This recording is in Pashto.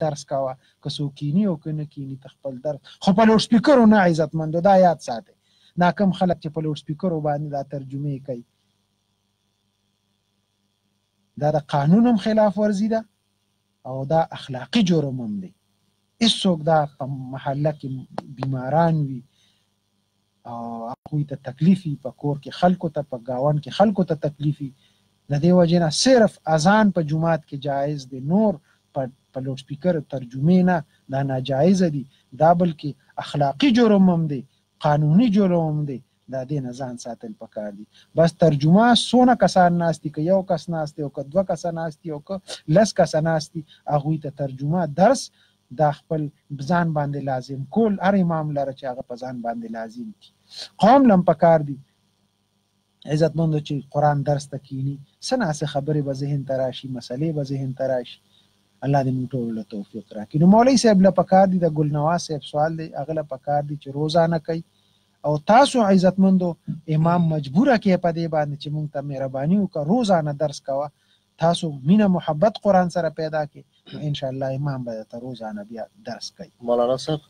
درس کوه، که څوک کیني او که نه کیني ته خپل درس، خو په لوډ سپیکرو نه عزتمندو، دا یاد ساتئ. دا کم خلک چې په لوډ سپیکرو باندې دا ترجمې کوي، دا د قانون هم خلاف ورزي ده او دا اخلاقي جرم هم دی. هېڅوک دا په محله کې بیماران وي او هغوی ته تکلیف وي، په کور کې خلکو ته، په ګاونډ کې خلکو ته تکلیف وي، د دې وجې نه صرف اذان په جومات کې جایز دی، نور په لوډ سپیکر ترجمې نه، دا ناجایزه دي. دا بلکې اخلاقي جرم هم دی، قانوني جرم هم دی. دا دې نه ځان ساتل پکار دي. بس ترجمه څونه کسان ناست دي، که یو کس ناست دی او که دوه کسه ناست دي او که 10 کسه ناست دي، هغوی ته ترجمه درس دا خپل ځان باندې لازم کول، هر امام لره چې هغه په ځان باندې لازم کړي. قوم لم پکار دي عزتمندو چې قرآن درس ته کینی، څه ناڅه خبرې به ذهن ته راشي، مسلې به ذهن ته راشي. الله دې موږ ټولو له توفیق راکړي. نو مولوي صاحب له پکار دي، د ګلنواز صاحب سوال دی، هغه له پکار دي چې روزانه کوي. او تاسو عزتمندو امام مجبوره کې په دې باندې چې موږ ته مهرباني وکړه، روزانه درس کوه. تاسو مینه محبت قرآن سره پیدا کړئ، نو ان شاء الله امام به ته روزانه بیا درس کوي. مولانا صاحب